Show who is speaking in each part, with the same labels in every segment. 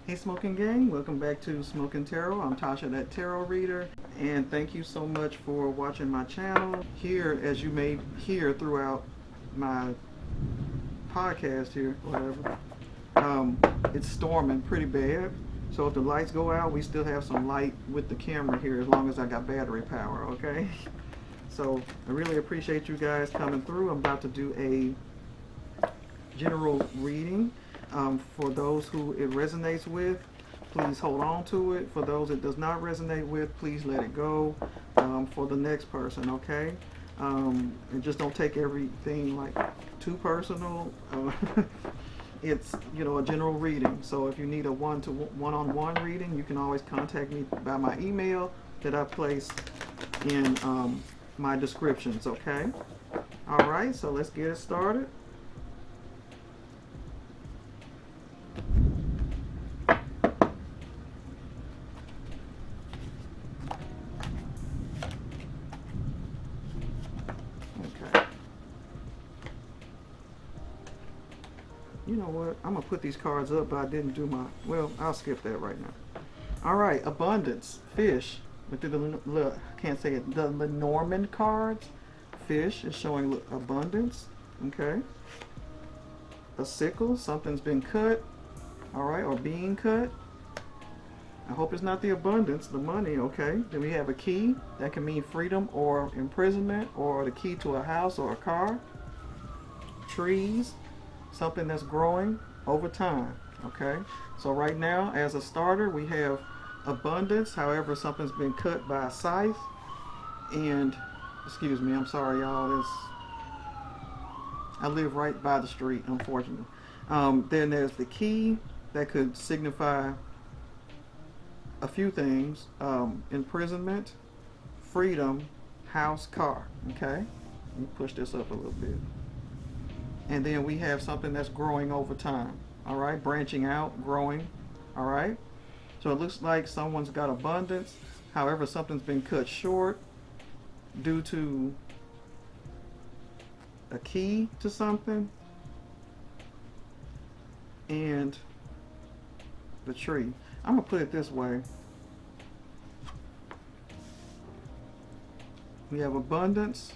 Speaker 1: Hey Smokin Gang, welcome back to Smokin Tarot. I'm Tasha, that tarot reader, and thank you so much for watching my channel. Here, as you may hear throughout my podcast here, whatever, it's storming pretty bad. So if the lights go out, we still have some light with the camera here as long as I got battery power, okay? So I really appreciate you guys coming through. I'm about to do a general reading. For those who it resonates with, please hold on to it. For those it does not resonate with, please let it go for the next person, okay? And just don't take everything like too personal. It's, you know, a general reading. So if you need a one-on-one reading, you can always contact me by my email that I placed in my descriptions, okay? All right, so let's get it started. You know what? I'm going to put these cards up, but I didn't do my... Well, I'll skip that right now. All right, abundance, fish. With the, can't say it, the Lenormand cards. Fish is showing abundance, okay? A sickle, something's been cut, all right, or being cut. I hope it's not the abundance, the money, okay? Then we have a key. That can mean freedom or imprisonment, or the key to a house or a car. Trees. Something that's growing over time, okay? So right now, as a starter, we have abundance. However, something's been cut by a scythe. And, excuse me, I'm sorry, y'all. I live right by the street, unfortunately. Then there's the key. That could signify a few things. Imprisonment, freedom, house, car, okay? Let me push this up a little bit. And then we have something that's growing over time, all right? Branching out, growing, all right? So it looks like someone's got abundance. However, something's been cut short due to a key to something and the tree. I'm gonna put it this way. We have abundance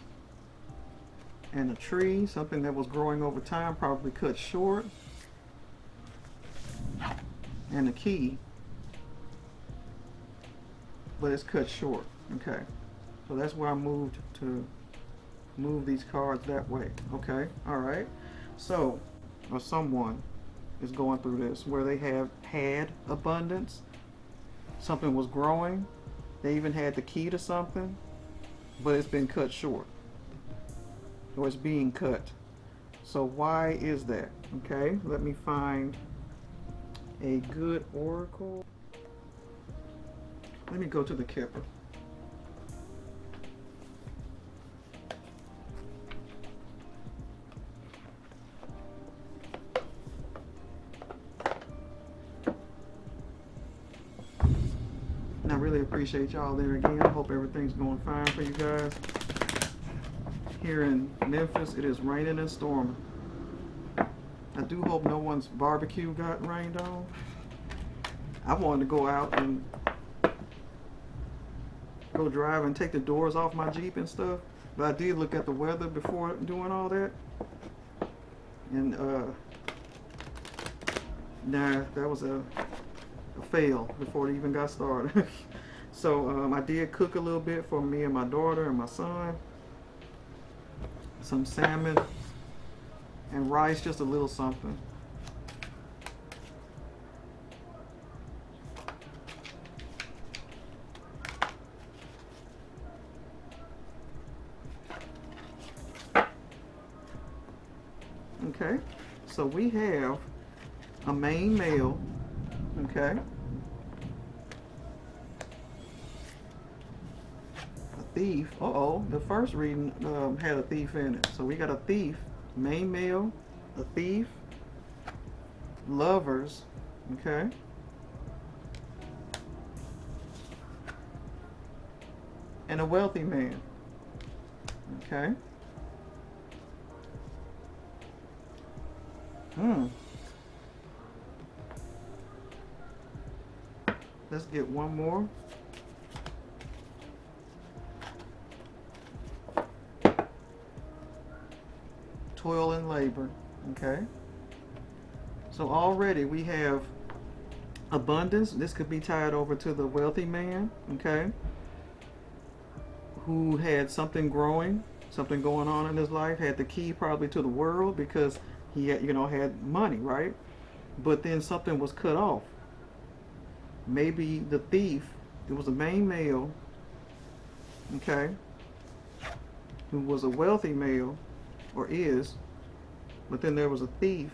Speaker 1: and a tree, something that was growing over time, probably cut short. And a key, but it's cut short, okay? So that's where I moved to move these cards that way, okay? All right, so, or someone is going through this where they have had abundance, something was growing, they even had the key to something, but it's been cut short. Or it's being cut. So why is that? Okay, let me find a good oracle. Let me go to the Kipper. And I really appreciate y'all there again. I hope everything's going fine for you guys. Here in Memphis, it is raining and storming. I do hope no one's barbecue got rained on. I wanted to go out and go drive and take the doors off my Jeep and stuff, but I did look at the weather before doing all that. And nah, that was a fail before it even got started. So I did cook a little bit for me and my daughter and my son. Some salmon and rice, just a little something. Okay, so we have a main male, okay? Thief. Uh-oh, the first reading had a thief in it. So we got a thief, main male, a thief, lovers, okay? And a wealthy man, okay? Let's get one more. Toil and labor. Okay. So already we have abundance. This could be tied over to the wealthy man. Okay. Who had something growing, something going on in his life, had the key probably to the world because he had, had money, right? But then something was cut off. Maybe the thief, it was a main male, okay, who was a wealthy male, or is, but then there was a thief.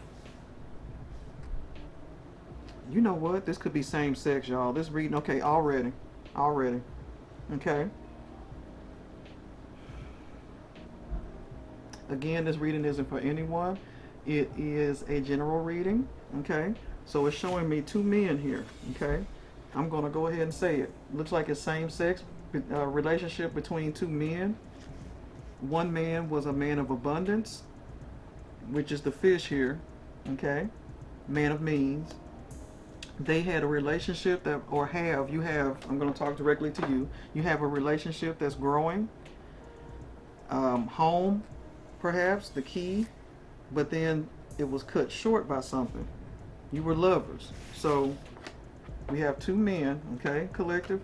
Speaker 1: You know what? This could be same sex, y'all. This reading, okay, already, okay. Again, this reading isn't for anyone. It is a general reading, okay? So it's showing me two men here, okay? I'm going to go ahead and say it. Looks like it's same-sex relationship between two men. One man was a man of abundance, which is the fish here, okay? Man of means. They had a relationship that, I'm going to talk directly to you. You have a relationship that's growing. Home, perhaps, the key, but then it was cut short by something. You were lovers. So we have two men, okay, collective,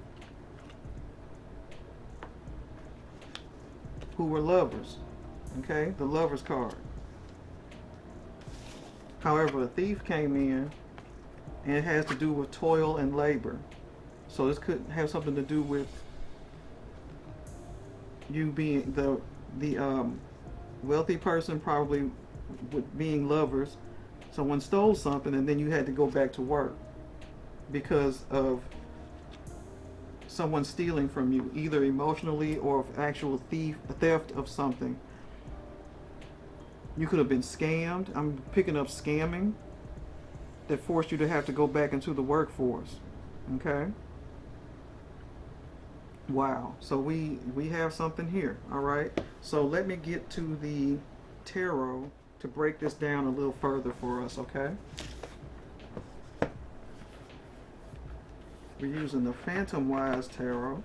Speaker 1: who were lovers, okay, the lover's card. However, a thief came in, and it has to do with toil and labor. So this could have something to do with you being the wealthy person, probably with being lovers. Someone stole something and then you had to go back to work because of someone stealing from you, either emotionally or actual theft of something. You could have been scammed. I'm picking up scamming that forced you to have to go back into the workforce. Okay? Wow. So we have something here. All right. So let me get to the tarot to break this down a little further for us, okay? We're using the Phantom Wise Tarot.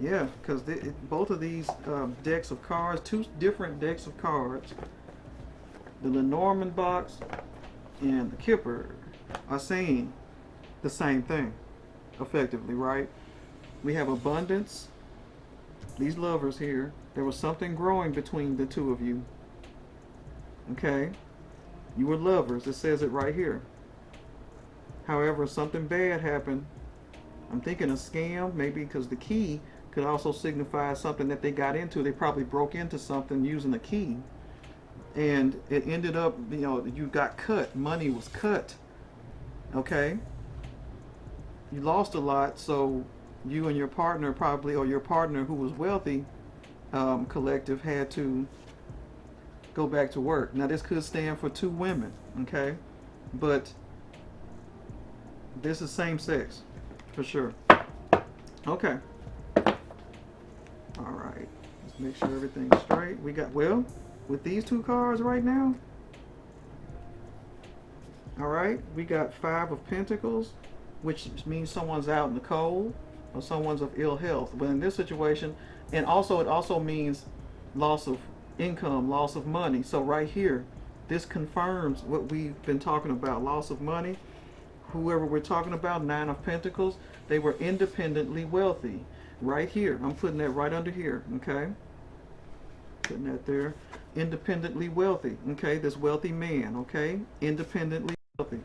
Speaker 1: Yeah, because both of these decks of cards, two different decks of cards, the Lenormand box and the Kipper, are saying the same thing, effectively, right? We have abundance. These lovers here, there was something growing between the two of you. Okay? You were lovers. It says it right here. However, something bad happened. I'm thinking a scam, maybe because the key could also signify something that they got into. They probably broke into something using the key. And it ended up, you got cut. Money was cut. Okay? You lost a lot, so you and your partner probably, or your partner who was wealthy, collective, had to go back to work. Now this could stand for two women, okay? But this is same sex, for sure. Okay. All right. Let's make sure everything's straight. We got, well, with these two cards right now, all right, we got Five of Pentacles, which means someone's out in the cold or someone's of ill health. But in this situation, and also it also means loss of income, loss of money. So right here, this confirms what we've been talking about, loss of money. Whoever we're talking about, Nine of Pentacles, they were independently wealthy. Right here, I'm putting that right under here, okay? Putting that there. Independently wealthy, okay? This wealthy man, okay? Independently wealthy.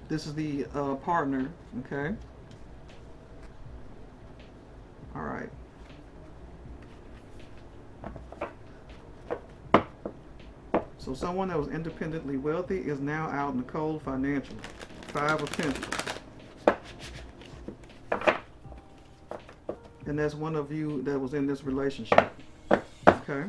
Speaker 1: This is the partner, okay? All right. So someone that was independently wealthy is now out in the cold financially. Five of Pentacles. And that's one of you that was in this relationship. Okay?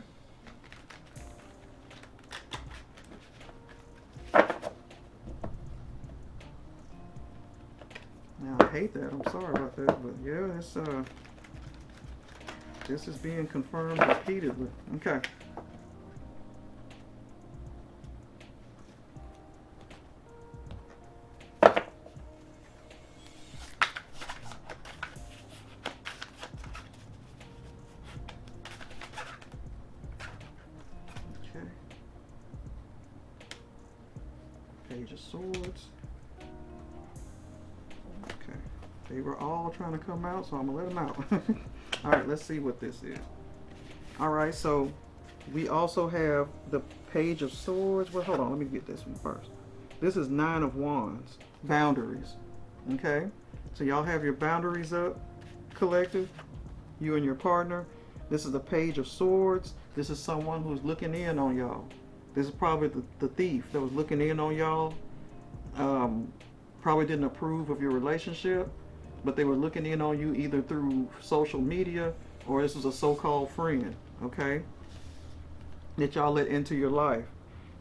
Speaker 1: Now I hate that. I'm sorry about that, but yeah, this is being confirmed repeatedly. Okay. Page of Swords. Okay. They were all trying to come out, so I'm going to let them out. All right, let's see what this is. All right, so we also have the Page of Swords. Well, hold on, let me get this one first. This is Nine of Wands, boundaries. Okay, so y'all have your boundaries up, collective, you and your partner. This is the Page of Swords. This is someone who's looking in on y'all. This is probably the thief that was looking in on y'all. Probably didn't approve of your relationship, but they were looking in on you either through social media or this was a so-called friend, okay, that y'all let into your life.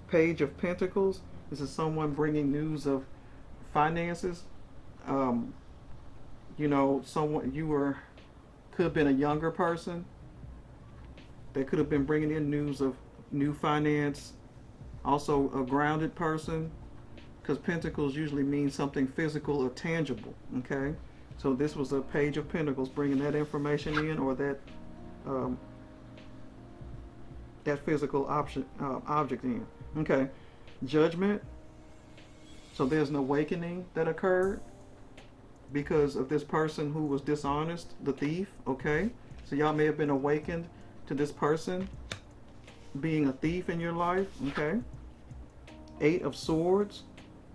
Speaker 1: Page of Pentacles. This is someone bringing news of finances. You know, someone could have been a younger person. They could have been bringing in news of new finance. Also a grounded person, because Pentacles usually means something physical or tangible, okay? So this was a Page of Pentacles bringing that information in, or that that physical object in. Okay, Judgment. So there's an awakening that occurred because of this person who was dishonest, the thief. Okay, so y'all may have been awakened to this person being a thief in your life. Okay, Eight of Swords.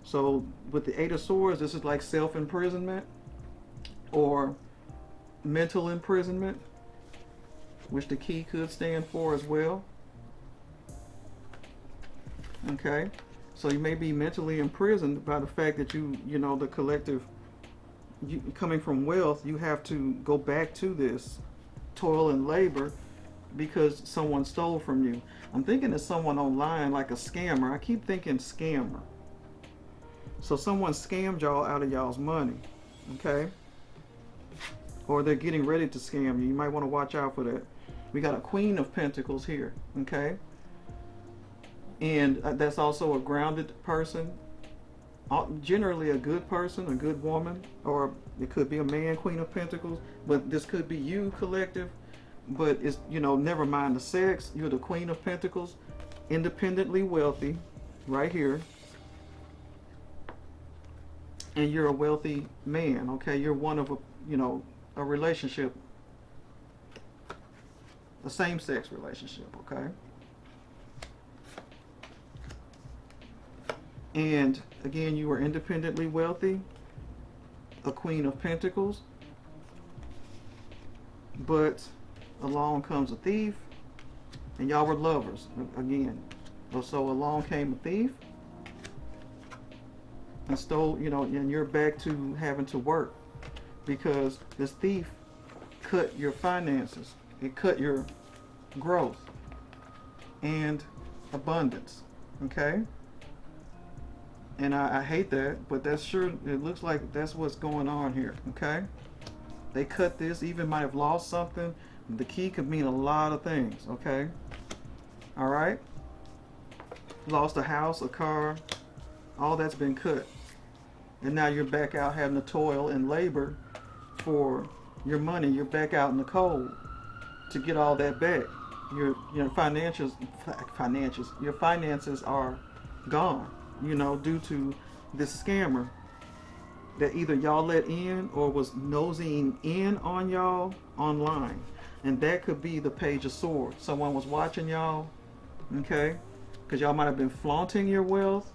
Speaker 1: So with the Eight of Swords, this is like self-imprisonment or mental imprisonment, which the key could stand for as well. Okay, so you may be mentally imprisoned by the fact that you know, the collective, coming from wealth, you have to go back to this toil and labor because someone stole from you. I'm thinking of someone online, like a scammer. I keep thinking scammer. So someone scammed y'all out of y'all's money, okay? Or they're getting ready to scam you. You might want to watch out for that. We got a Queen of Pentacles here, okay? And that's also a grounded person. Generally a good person, a good woman, or it could be a man, Queen of Pentacles, but this could be you, collective. But it's, you know, never mind the sex. You're the Queen of Pentacles, independently wealthy, right here. And you're a wealthy man, okay? You're one of a relationship, a same-sex relationship, okay? And again, you are independently wealthy, a Queen of Pentacles, but along comes a thief, and y'all were lovers again. So along came a thief and stole, and you're back to having to work because this thief cut your finances. It cut your growth and abundance, okay? And I hate that, but that's sure, it looks like that's what's going on here, okay? They cut this, even might have lost something. The key could mean a lot of things, okay? All right? Lost a house, a car, all that's been cut. And now you're back out having to toil and labor for your money. You're back out in the cold to get all that back. Your finances are gone, due to this scammer that either y'all let in or was nosing in on y'all online. And that could be the Page of Swords. Someone was watching y'all, okay? Because y'all might have been flaunting your wealth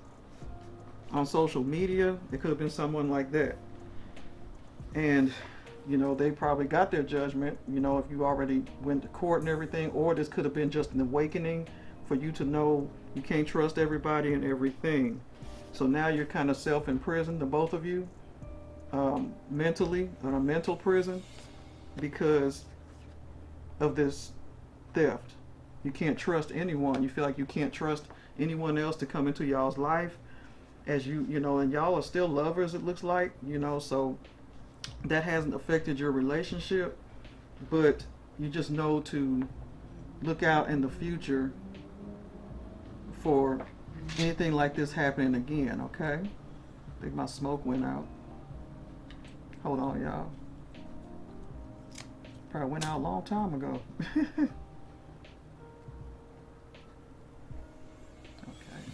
Speaker 1: on social media. It could have been someone like that. And, they probably got their judgment, if you already went to court and everything. Or this could have been just an awakening for you to know you can't trust everybody and everything. So now you're kind of self-imprisoned, the both of you, mentally, in a mental prison because of this theft. You can't trust anyone. You feel like you can't trust anyone else to come into y'all's life as and y'all are still lovers, it looks like, so that hasn't affected your relationship, but you just know to look out in the future for anything like this happening again, okay? I think my smoke went out. Hold on, y'all. Probably went out a long time ago. Okay,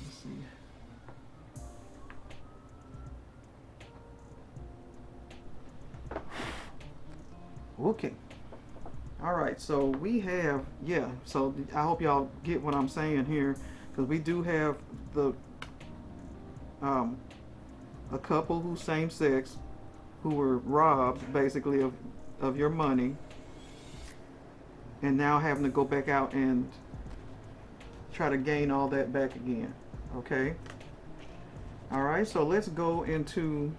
Speaker 1: let's see. Okay. All right, so we have, yeah, so I hope y'all get what I'm saying here, because we do have the um, a couple who's same sex who were robbed basically of your money, and now having to go back out and try to gain all that back again. Okay. All right, so let's go into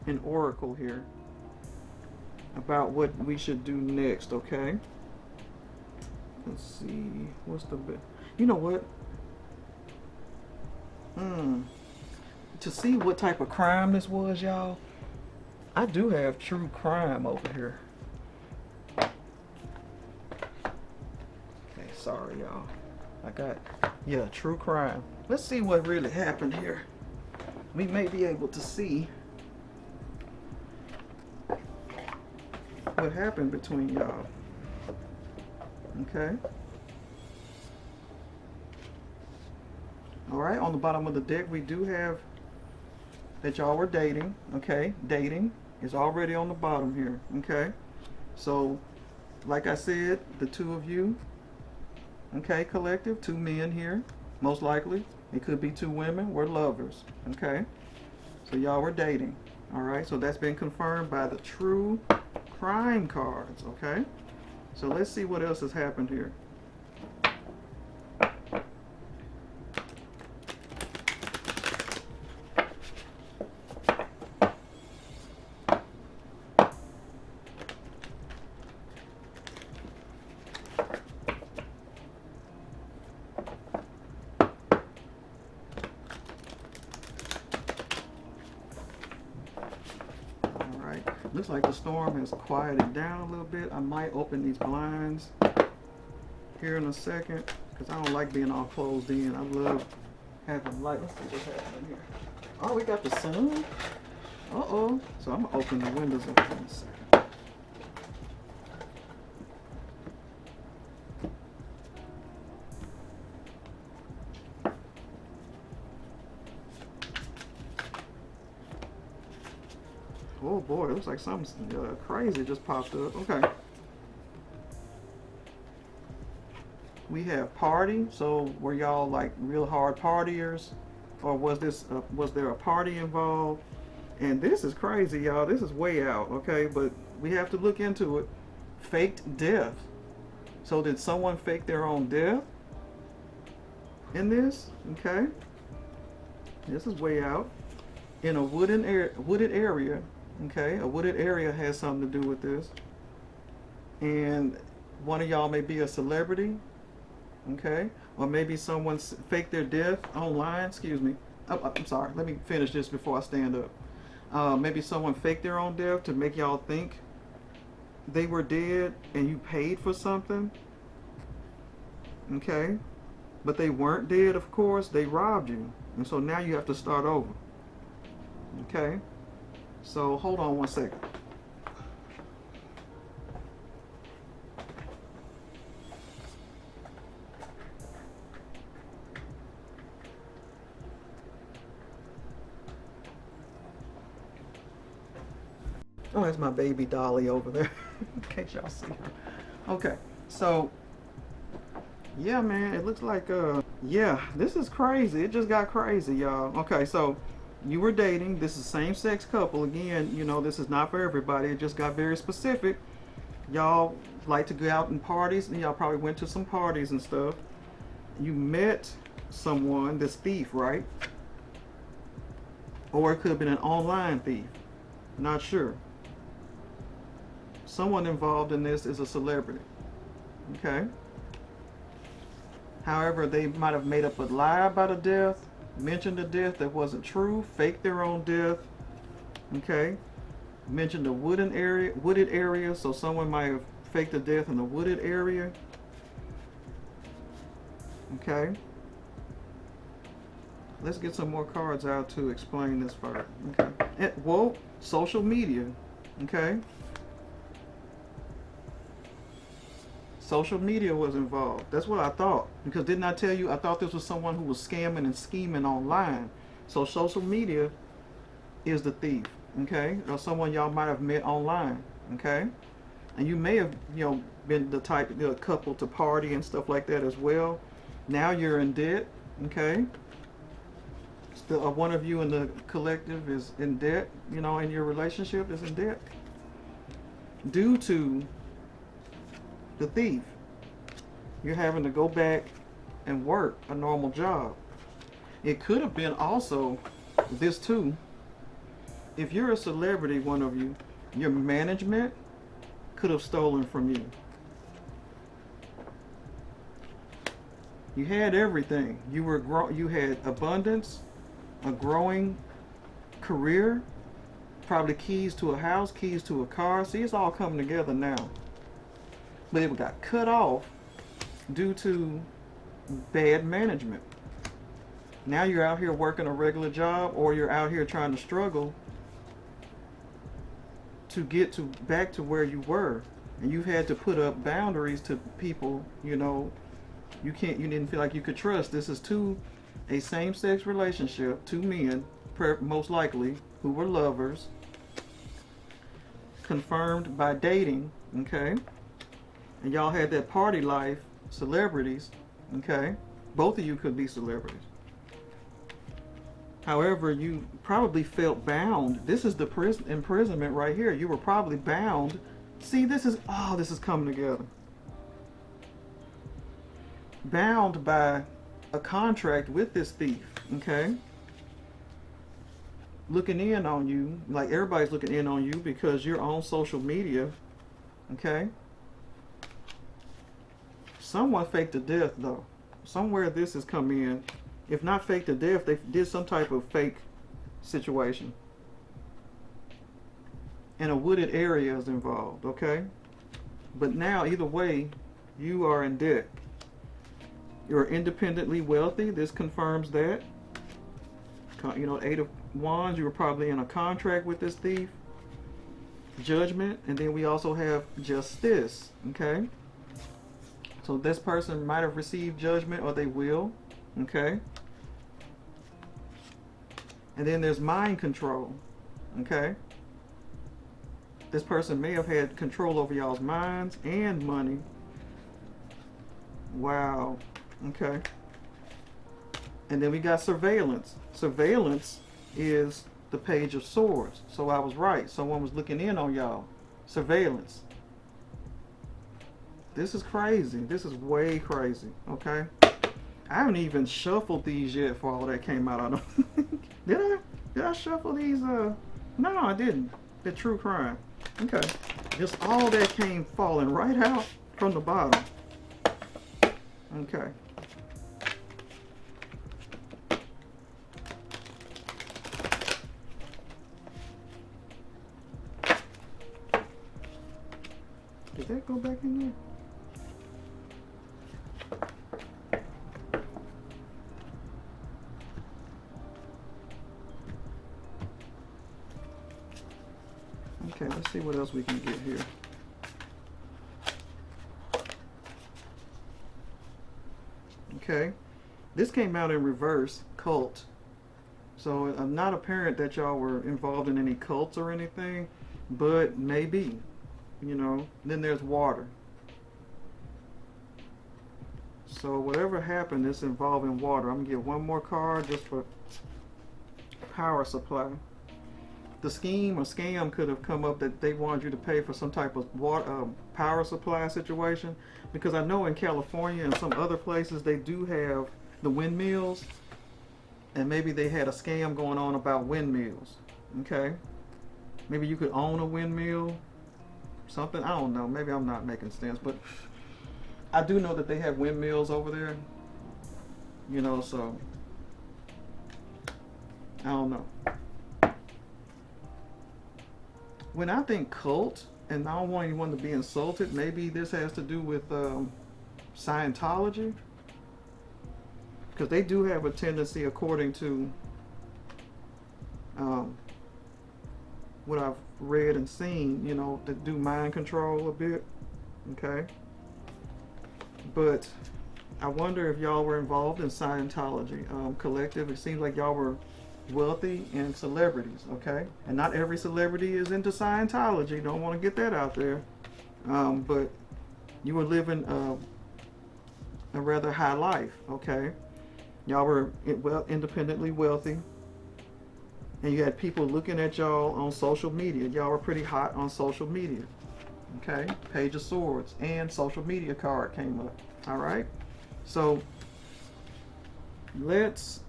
Speaker 1: an oracle here about what we should do next. Okay. Let's see. What's the bit? You know what? To see what type of crime this was, y'all. I do have true crime over here. Okay, sorry, y'all. I got, yeah, true crime. Let's see what really happened here. We may be able to see what happened between y'all. Okay. All right, on the bottom of the deck, we do have that y'all were dating. Okay, dating is already on the bottom here. Okay, so like I said, the two of you, okay, collective, two men here, most likely. It could be two women, were lovers. Okay, so y'all were dating. All right, so that's been confirmed by the true crime cards. Okay, so let's see what else has happened here. Looks like the storm has quieted down a little bit. I might open these blinds here in a second because I don't like being all closed in. I love having light. Let's see what's happening here. Oh, we got the sun. Uh-oh. So I'm going to open the windows up in a second. Oh boy, it looks like something crazy just popped up. Okay. We have party. So were y'all like real hard partiers, or was there a party involved? And this is crazy, y'all. This is way out. Okay, but we have to look into it. Faked death. So did someone fake their own death in this? Okay. This is way out. In a wooded area. Okay, a wooded area has something to do with this. And one of y'all may be a celebrity. Okay, or maybe someone faked their death online. Excuse me. I'm sorry. Let me finish this before I stand up. Maybe someone faked their own death to make y'all think they were dead and you paid for something. Okay, but they weren't dead, of course. They robbed you. And so now you have to start over. Okay, so hold on one second. Oh, that's my baby Dolly over there, in case y'all see her. Okay, so, yeah, man, it looks like, yeah, this is crazy. It just got crazy, y'all. Okay, so you were dating. This is same-sex couple. Again, you know, this is not for everybody. It just got very specific. Y'all like to go out and parties, and y'all probably went to some parties and stuff. You met someone, this thief, right? Or it could have been an online thief. Not sure. Someone involved in this is a celebrity. Okay? However, they might have made up a lie about a death, mentioned a death that wasn't true, faked their own death. Okay? Mentioned a wooded area, so someone might have faked a death in a wooded area. Okay? Let's get some more cards out to explain this further. Okay? Well, social media. Okay? Social media was involved. That's what I thought. Because didn't I tell you, I thought this was someone who was scamming and scheming online. So social media is the thief. Okay? Or someone y'all might have met online. Okay, and you may have, been the type of couple to party and stuff like that as well. Now you're in debt. Okay, still one of you in the collective is in debt. In your relationship is in debt due to the thief. You're having to go back and work a normal job. It could have been also this too. If you're a celebrity, one of you, your management could have stolen from you. You had everything. You had abundance, a growing career, probably keys to a house, keys to a car. See, it's all coming together now. But it got cut off due to bad management. Now you're out here working a regular job, or you're out here trying to struggle to get back to where you were, and you've had to put up boundaries to people. You didn't feel like you could trust. This is a same-sex relationship, two men, most likely, who were lovers, confirmed by dating. Okay, and y'all had that party life, celebrities. Okay, both of you could be celebrities. However, you probably felt bound. This is the imprisonment right here. You were probably bound. See, this is coming together. Bound by a contract with this thief, okay? Looking in on you, like everybody's looking in on you because you're on social media, okay? Someone faked to death, though. Somewhere this has come in. If not fake to death, they did some type of fake situation. And a wooded area is involved, okay? But now, either way, you are in debt. You're independently wealthy. This confirms that. Eight of Wands, you were probably in a contract with this thief. Judgment, and then we also have Justice, okay? So this person might have received judgment, or they will, okay? And then there's mind control, okay? This person may have had control over y'all's minds and money. Wow, okay. And then we got surveillance. Surveillance is the Page of Swords. So I was right. Someone was looking in on y'all. Surveillance. This is crazy. This is way crazy, okay? I haven't even shuffled these yet for all that came out. I don't think. Did I shuffle these? No, I didn't. The true crime. Okay. Just all that came falling right out from the bottom. Okay. Did that go back in there? Okay, let's see what else we can get here. Okay, this came out in reverse, cult. So I'm not apparent that y'all were involved in any cults or anything, but maybe, Then there's water. So whatever happened, it's involving water. I'm gonna get one more card just for power supply. The scheme or scam could have come up that they wanted you to pay for some type of water, power supply situation, because I know in California and some other places they do have the windmills, and maybe they had a scam going on about windmills. Okay, maybe you could own a windmill, something. I don't know. Maybe I'm not making sense, but I do know that they have windmills over there. So I don't know. When I think cult, and I don't want anyone to be insulted, maybe this has to do with Scientology, because they do have a tendency, according to what I've read and seen, to do mind control a bit. Okay, but I wonder if y'all were involved in Scientology collective. It seems like y'all were wealthy, and celebrities, okay? And not every celebrity is into Scientology. Don't want to get that out there. But you were living a rather high life, okay? Y'all were well independently wealthy, and you had people looking at y'all on social media. Y'all were pretty hot on social media, okay? Page of Swords and social media card came up. All right, so let's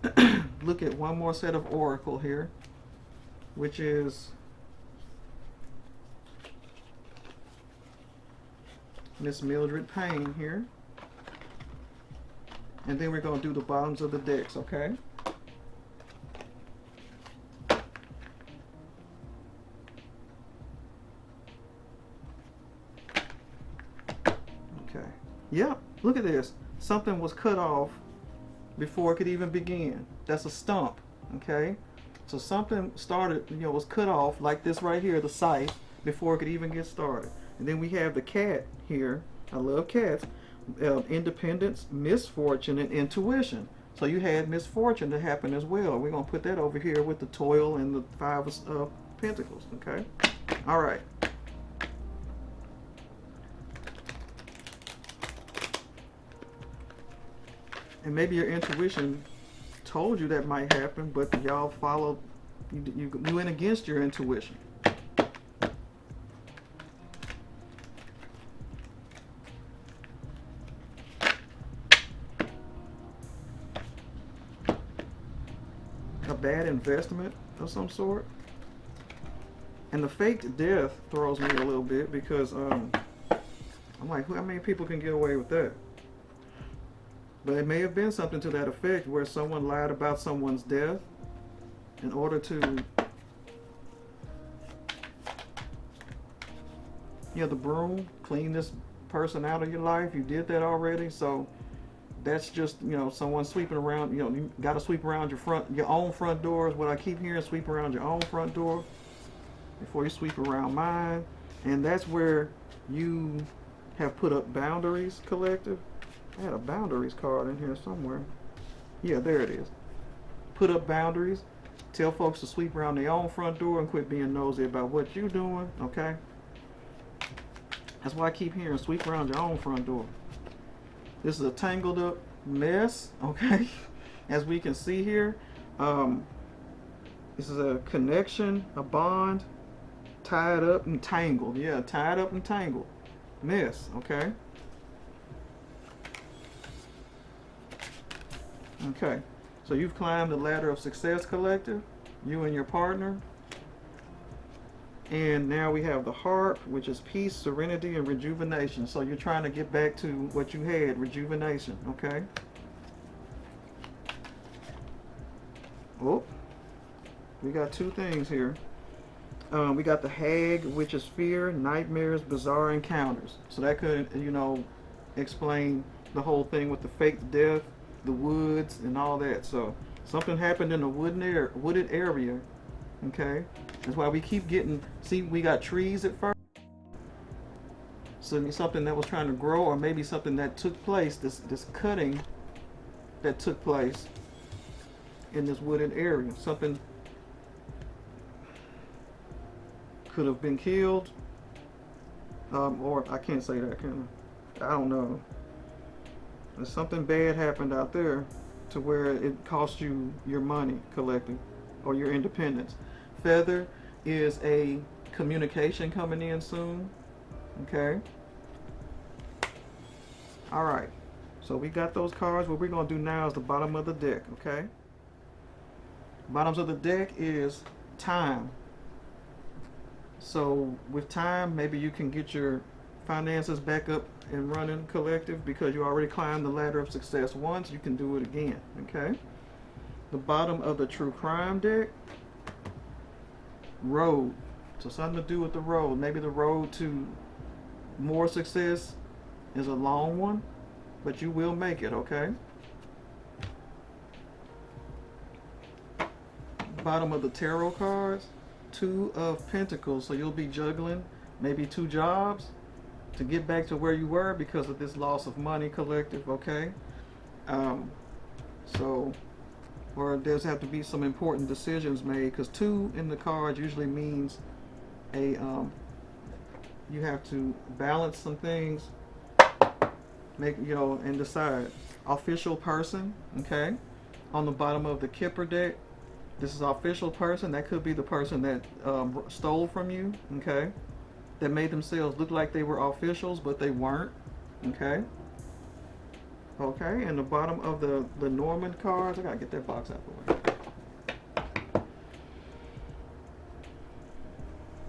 Speaker 1: look at one more set of oracle here, which is Miss Mildred Payne here. And then we're going to do the bottoms of the decks, okay? Okay. Yep, look at this. Something was cut off before it could even begin. That's a stump, okay? So something started, was cut off like this right here, the scythe, before it could even get started. And then we have the cat here. I love cats. Independence, misfortune, and intuition. So you had misfortune to happen as well. We're going to put that over here with the toil and the five of pentacles, okay? All right. And maybe your intuition told you that might happen, but y'all followed, you went against your intuition. A bad investment of some sort. And the faked death throws me a little bit because I'm like, how many people can get away with that? But it may have been something to that effect where someone lied about someone's death in order to, the broom, clean this person out of your life. You did that already, so that's just, someone sweeping around. You got to sweep around your own front door is what I keep hearing. Sweep around your own front door before you sweep around mine. And that's where you have put up boundaries, collective. I had a boundaries card in here somewhere. Yeah, there it is. Put up boundaries. Tell folks to sweep around their own front door and quit being nosy about what you're doing, okay? That's why I keep hearing sweep around your own front door. This is a tangled up mess, okay? As we can see here, this is a connection, a bond, tied up and tangled. Yeah, tied up and tangled. Mess, okay? Okay, so you've climbed the ladder of success, collective, you and your partner. And now we have the harp, which is peace, serenity, and rejuvenation. So you're trying to get back to what you had, rejuvenation, okay? Oh, we got two things here. We got the hag, which is fear, nightmares, bizarre encounters. So that could, explain the whole thing with the fake death, the woods, and all that. So something happened in the wooded area, okay? That's why we keep getting, see, we got trees at first. So something that was trying to grow, or maybe something that took place, this cutting that took place in this wooded area. Something could have been killed, or I can't say that, can I? I don't know. There's something bad happened out there to where it cost you your money, collecting, or your independence. Feather is a communication coming in soon, okay? All right, so we got those cards. What we're gonna do now is the bottom of the deck, okay? Bottoms of the deck is time. So with time, maybe you can get your finances back up and running, collective, because you already climbed the ladder of success once. You can do it again, okay? The bottom of the true crime deck, road. So something to do with the road. Maybe the road to more success is a long one, but you will make it, okay? Bottom of the tarot cards, Two of Pentacles. So you'll be juggling maybe two jobs to get back to where you were because of this loss of money, collective, okay? So or there's have to be some important decisions made, because 2 in the cards usually means a you have to balance some things, make, and decide. Official person, okay? On the bottom of the Kipper deck, this is official person. That could be the person that stole from you, okay? That made themselves look like they were officials, but they weren't, okay? Okay, and the bottom of the Norman cards, I gotta get that box out of the way.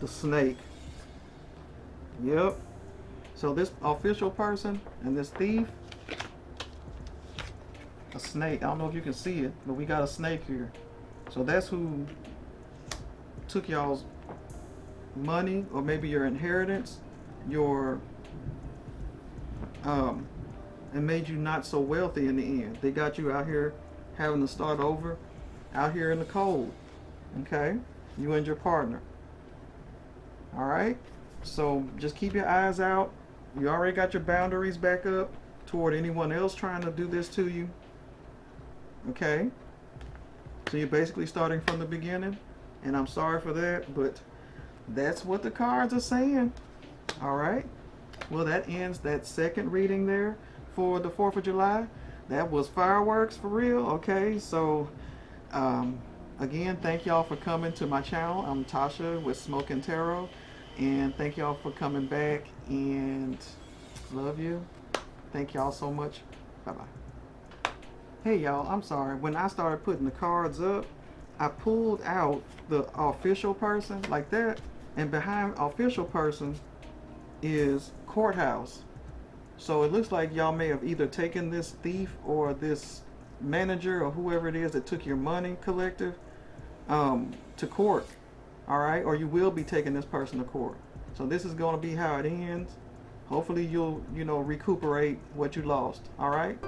Speaker 1: The snake. Yep. So this official person and this thief, a snake. I don't know if you can see it, but we got a snake here. So that's who took y'all's money, or maybe your inheritance, your and made you not so wealthy in the end. They got you out here having to start over, out here in the cold. Okay? You and your partner. Alright? So just keep your eyes out. You already got your boundaries back up toward anyone else trying to do this to you. Okay? So you're basically starting from the beginning. And I'm sorry for that, but that's what the cards are saying. Alright? Well, that ends that second reading there for the 4th of July. That was fireworks for real. Okay, so again, thank y'all for coming to my channel. I'm Tasha with Smokin Tarot, and thank y'all for coming back, and love you. Thank y'all so much. Bye-bye. Hey y'all, I'm sorry. When I started putting the cards up, I pulled out the official person like that, and behind official person is courthouse. So it looks like y'all may have either taken this thief or this manager or whoever it is that took your money, collective, to court. Alright? Or you will be taking this person to court. So this is going to be how it ends. Hopefully you'll, recuperate what you lost. Alright?